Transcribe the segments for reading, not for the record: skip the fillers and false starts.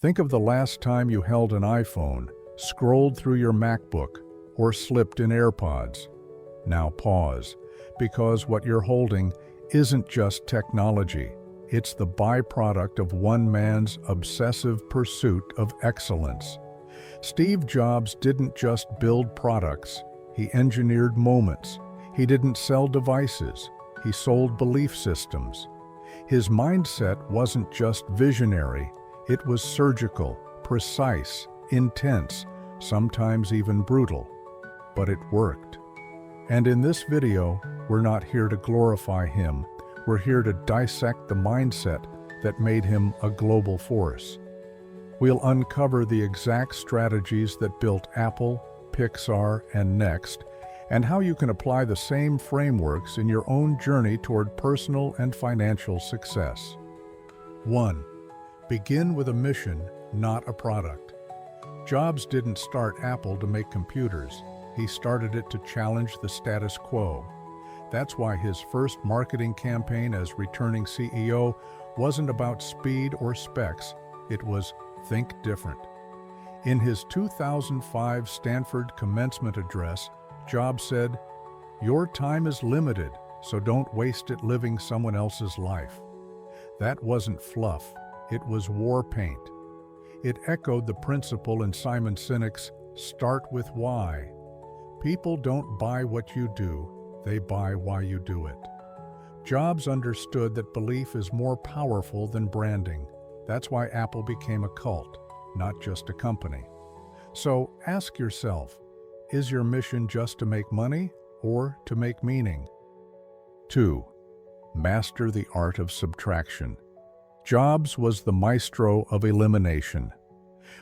Think of the last time you held an iPhone, scrolled through your MacBook, or slipped in AirPods. Now pause, because what you're holding isn't just technology. It's the byproduct of one man's obsessive pursuit of excellence. Steve Jobs didn't just build products, he engineered moments. He didn't sell devices, he sold belief systems. His mindset wasn't just visionary, it was surgical, precise, intense, sometimes even brutal. But it worked. And in this video, we're not here to glorify him. We're here to dissect the mindset that made him a global force. We'll uncover the exact strategies that built Apple, Pixar, and Next, and how you can apply the same frameworks in your own journey toward personal and financial success. 1. Begin with a mission, not a product. Jobs didn't start Apple to make computers. He started it to challenge the status quo. That's why his first marketing campaign as returning CEO wasn't about speed or specs, it was think different. In his 2005 Stanford commencement address, Jobs said, "Your time is limited, so don't waste it living someone else's life." That wasn't fluff, it was war paint. It echoed the principle in Simon Sinek's "Start with Why." People don't buy what you do, they buy why you do it. Jobs understood that belief is more powerful than branding. That's why Apple became a cult, not just a company. So ask yourself, is your mission just to make money or to make meaning? 2. Master the art of subtraction. Jobs was the maestro of elimination.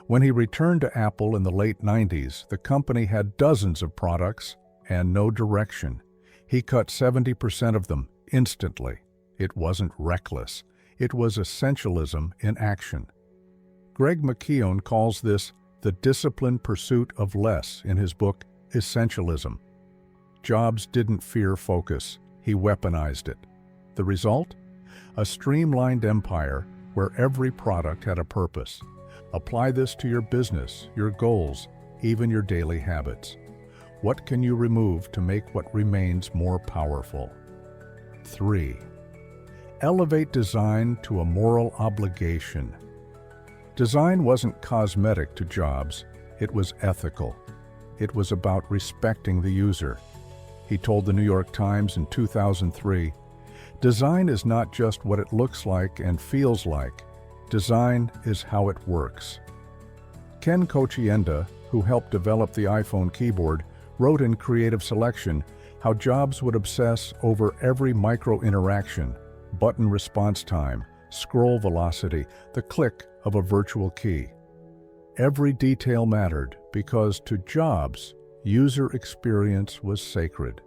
When he returned to Apple in the late 90s, the company had dozens of products and no direction. He cut 70% of them instantly. It wasn't reckless. It was essentialism in action. Greg McKeown calls this the disciplined pursuit of less in his book, Essentialism. Jobs didn't fear focus. He weaponized it. The result? A streamlined empire where every product had a purpose. Apply this to your business, your goals, even your daily habits. What can you remove to make what remains more powerful? 3. Elevate design to a moral obligation. Design wasn't cosmetic to Jobs, it was ethical. It was about respecting the user. He told the New York Times in 2003, "Design is not just what it looks like and feels like. Design is how it works." Ken Kochienda, who helped develop the iPhone keyboard, wrote in Creative Selection how Jobs would obsess over every micro-interaction, button response time, scroll velocity, the click of a virtual key. Every detail mattered because to Jobs, user experience was sacred.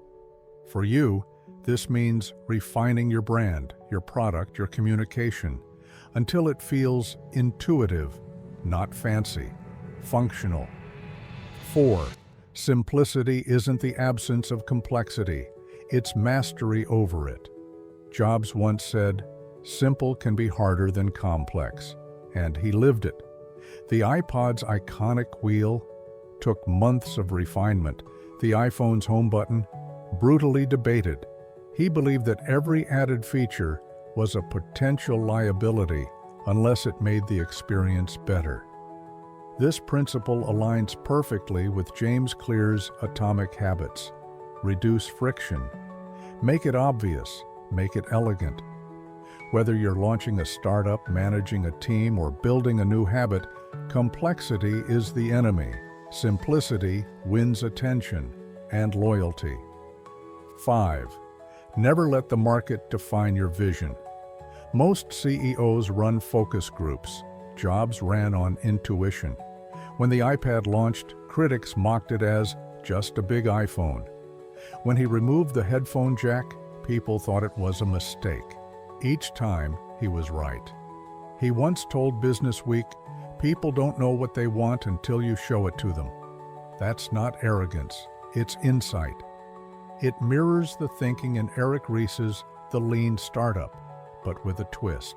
For you, this means refining your brand, your product, your communication, until it feels intuitive, not fancy, functional. 4. Simplicity isn't the absence of complexity, it's mastery over it. Jobs once said, "Simple can be harder than complex," and he lived it. The iPod's iconic wheel took months of refinement. The iPhone's home button, brutally debated. He believed that every added feature was a potential liability unless it made the experience better. This principle aligns perfectly with James Clear's Atomic Habits. Reduce friction. Make it obvious. Make it elegant. Whether you're launching a startup, managing a team, or building a new habit, complexity is the enemy. Simplicity wins attention and loyalty. 5. Never let the market define your vision. Most CEOs run focus groups. Jobs ran on intuition. When the iPad launched, critics mocked it as just a big iPhone. When he removed the headphone jack, people thought it was a mistake. Each time, he was right. He once told Businessweek, "People don't know what they want until you show it to them." That's not arrogance, it's insight. It mirrors the thinking in Eric Ries's The Lean Startup, but with a twist.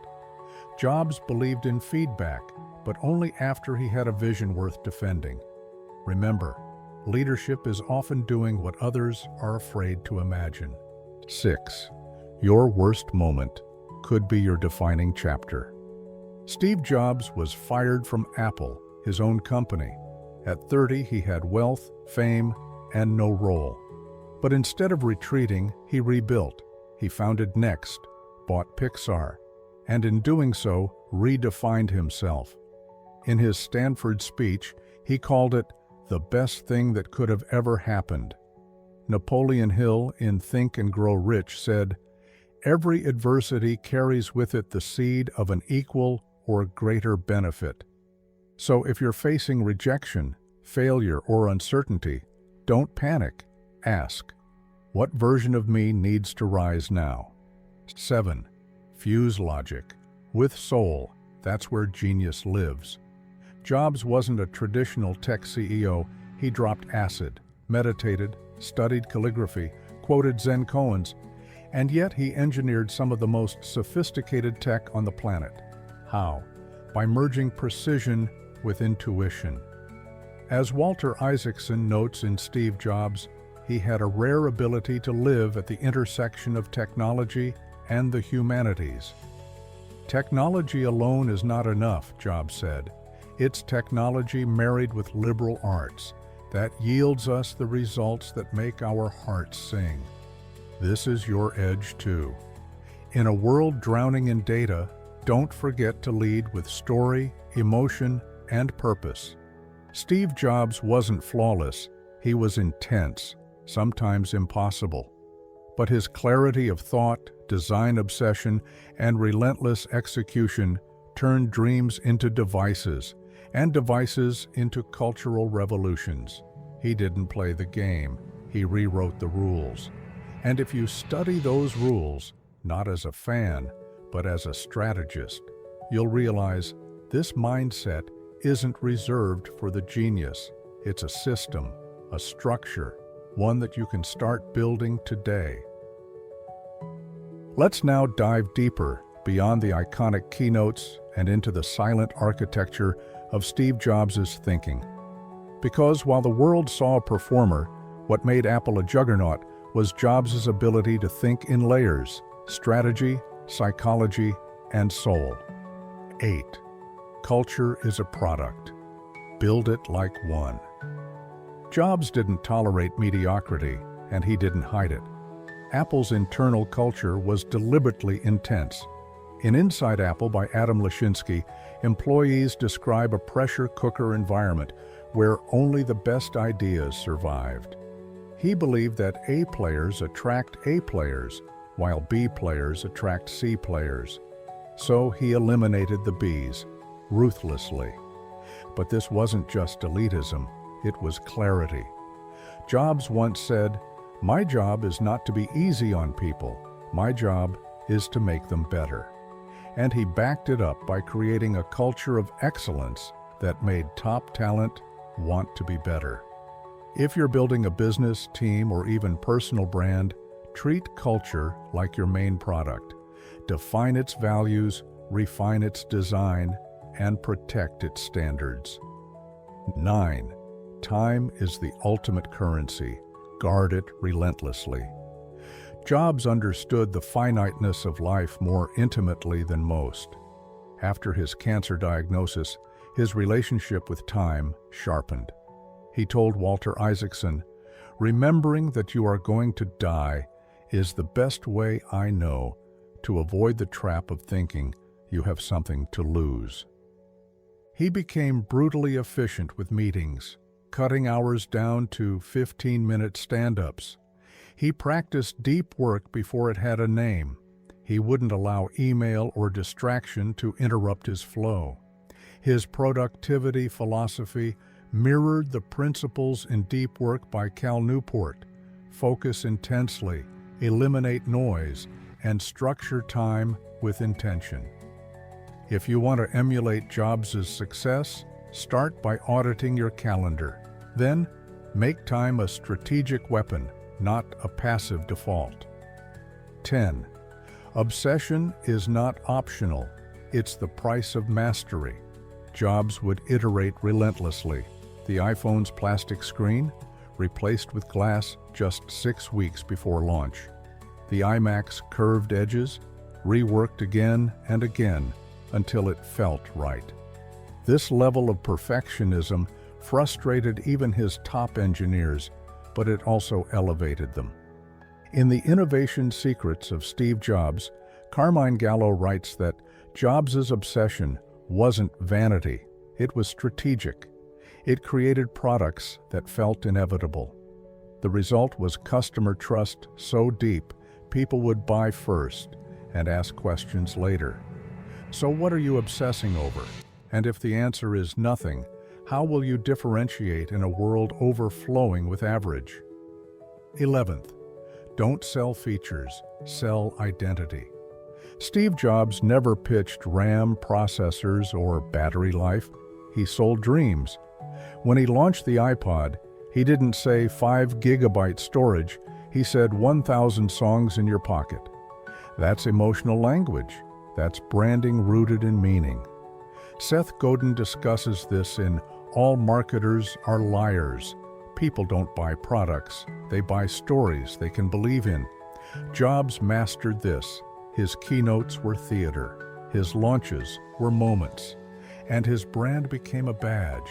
Jobs believed in feedback, but only after he had a vision worth defending. Remember, leadership is often doing what others are afraid to imagine. 6. Your worst moment could be your defining chapter. Steve Jobs was fired from Apple, his own company. At 30, he had wealth, fame, and no role. But instead of retreating, he rebuilt. He founded Next, bought Pixar, and in doing so, redefined himself. In his Stanford speech, he called it the best thing that could have ever happened. Napoleon Hill, in Think and Grow Rich, said, "Every adversity carries with it the seed of an equal or greater benefit." So if you're facing rejection, failure, or uncertainty, don't panic. Ask, what version of me needs to rise now? 7. Fuse logic. With soul, that's where genius lives. Jobs wasn't a traditional tech CEO. He dropped acid, meditated, studied calligraphy, quoted Zen koans, and yet he engineered some of the most sophisticated tech on the planet. How? By merging precision with intuition. As Walter Isaacson notes in Steve Jobs, he had a rare ability to live at the intersection of technology and the humanities. Technology alone is not enough, Jobs said. It's technology married with liberal arts that yields us the results that make our hearts sing. This is your edge too. In a world drowning in data, don't forget to lead with story, emotion, and purpose. Steve Jobs wasn't flawless. He was intense, sometimes impossible. But his clarity of thought, design obsession, and relentless execution turned dreams into devices, and devices into cultural revolutions. He didn't play the game. He rewrote the rules. And if you study those rules, not as a fan, but as a strategist, you'll realize this mindset isn't reserved for the genius. It's a system, a structure, one that you can start building today. Let's now dive deeper beyond the iconic keynotes and into the silent architecture of Steve Jobs' thinking. Because while the world saw a performer, what made Apple a juggernaut was Jobs' ability to think in layers: strategy, psychology, and soul. 8. Culture is a product. Build it like one. Jobs didn't tolerate mediocrity, and he didn't hide it. Apple's internal culture was deliberately intense. In Inside Apple by Adam Lashinsky, employees describe a pressure cooker environment where only the best ideas survived. He believed that A players attract A players, while B players attract C players. So he eliminated the Bs, ruthlessly. But this wasn't just elitism, it was clarity. Jobs once said, "My job is not to be easy on people. My job is to make them better." And he backed it up by creating a culture of excellence that made top talent want to be better. If you're building a business, team, or even personal brand, treat culture like your main product. Define its values, refine its design, and protect its standards. 9. Time is the ultimate currency. Guard it relentlessly. Jobs understood the finiteness of life more intimately than most. After his cancer diagnosis, his relationship with time sharpened. He told Walter Isaacson, "Remembering that you are going to die is the best way I know to avoid the trap of thinking you have something to lose." He became brutally efficient with meetings, cutting hours down to 15-minute stand-ups. He practiced deep work before it had a name. He wouldn't allow email or distraction to interrupt his flow. His productivity philosophy mirrored the principles in Deep Work by Cal Newport: focus intensely, eliminate noise, and structure time with intention. If you want to emulate Jobs' success, start by auditing your calendar. Then, make time a strategic weapon, not a passive default. 10. Obsession is not optional. It's the price of mastery. Jobs would iterate relentlessly. The iPhone's plastic screen replaced with glass just 6 weeks before launch. The iMac's curved edges reworked again and again until it felt right. This level of perfectionism frustrated even his top engineers, but it also elevated them. In The Innovation Secrets of Steve Jobs, Carmine Gallo writes that Jobs' obsession wasn't vanity, it was strategic. It created products that felt inevitable. The result was customer trust so deep, people would buy first and ask questions later. So what are you obsessing over? And if the answer is nothing, how will you differentiate in a world overflowing with average? 11th, don't sell features, sell identity. Steve Jobs never pitched RAM, processors, or battery life. He sold dreams. When he launched the iPod, he didn't say 5 gigabyte storage, he said 1,000 songs in your pocket. That's emotional language. That's branding rooted in meaning. Seth Godin discusses this in All Marketers Are Liars. People don't buy products, they buy stories they can believe in. Jobs mastered this. His keynotes were theater, his launches were moments, and his brand became a badge.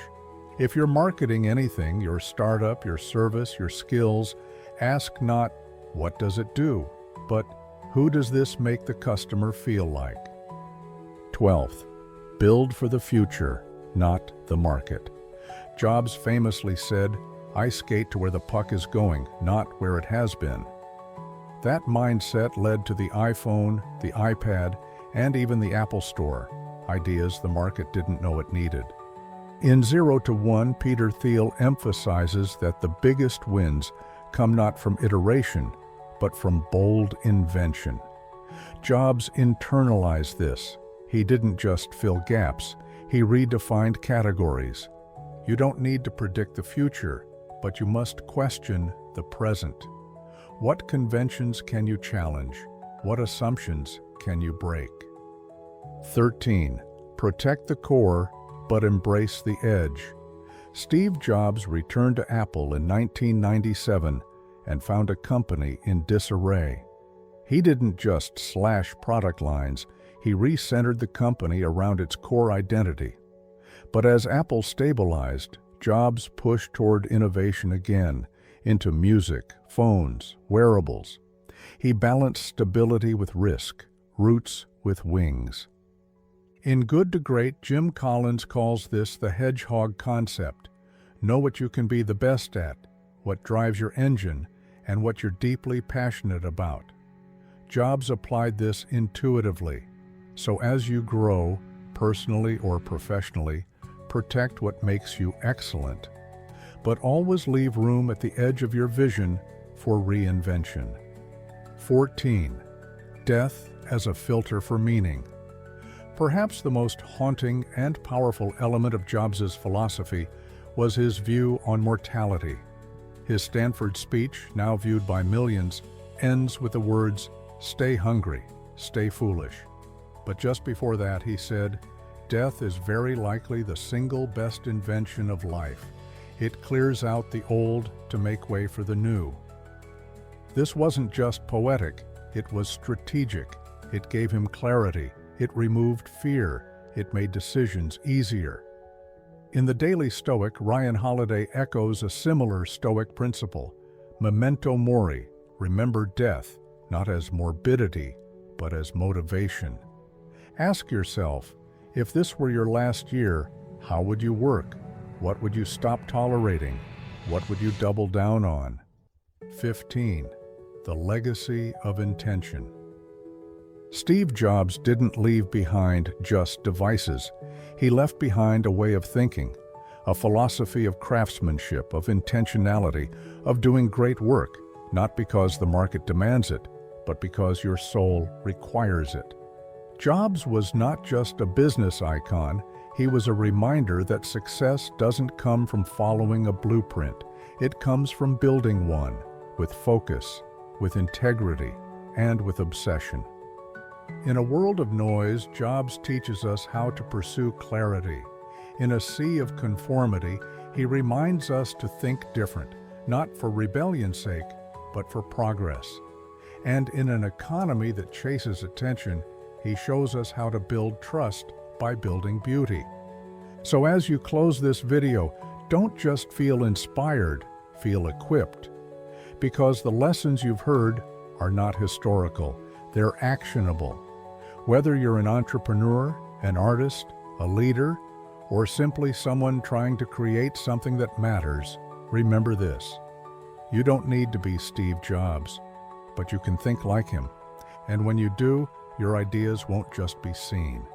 If you're marketing anything, your startup, your service, your skills, ask not, what does it do, but who does this make the customer feel like? 12th, build for the future, not the market. Jobs famously said, I skate to where the puck is going, not where it has been. That mindset led to the iPhone, the iPad, and even the Apple Store, ideas the market didn't know it needed. In 0 to 1, Peter Thiel emphasizes that the biggest wins come not from iteration, but from bold invention. Jobs internalized this. He didn't just fill gaps, he redefined categories. You don't need to predict the future, but you must question the present. What conventions can you challenge? What assumptions can you break? 13. Protect the core, but embrace the edge. Steve Jobs returned to Apple in 1997 and found a company in disarray. He didn't just slash product lines, he recentered the company around its core identity. But as Apple stabilized, Jobs pushed toward innovation again, into music, phones, wearables. He balanced stability with risk, roots with wings. In Good to Great, Jim Collins calls this the hedgehog concept. Know what you can be the best at, what drives your engine, and what you're deeply passionate about. Jobs applied this intuitively. So as you grow, personally or professionally, protect what makes you excellent. But always leave room at the edge of your vision for reinvention. 14. Death as a filter for meaning. Perhaps the most haunting and powerful element of Jobs' philosophy was his view on mortality. His Stanford speech, now viewed by millions, ends with the words, "Stay hungry, stay foolish." But just before that, he said, "Death is very likely the single best invention of life. It clears out the old to make way for the new." This wasn't just poetic, it was strategic. It gave him clarity, it removed fear, it made decisions easier. In The Daily Stoic, Ryan Holiday echoes a similar Stoic principle. Memento mori, remember death, not as morbidity, but as motivation. Ask yourself, if this were your last year, how would you work? What would you stop tolerating? What would you double down on? 15. The legacy of intention. Steve Jobs didn't leave behind just devices. He left behind a way of thinking, a philosophy of craftsmanship, of intentionality, of doing great work, not because the market demands it, but because your soul requires it. Jobs was not just a business icon, he was a reminder that success doesn't come from following a blueprint. It comes from building one, with focus, with integrity, and with obsession. In a world of noise, Jobs teaches us how to pursue clarity. In a sea of conformity, he reminds us to think different, not for rebellion's sake, but for progress. And in an economy that chases attention, he shows us how to build trust by building beauty. So as you close this video, don't just feel inspired, feel equipped. Because the lessons you've heard are not historical, they're actionable. Whether you're an entrepreneur, an artist, a leader, or simply someone trying to create something that matters, remember this. You don't need to be Steve Jobs, but you can think like him. And when you do, your ideas won't just be seen.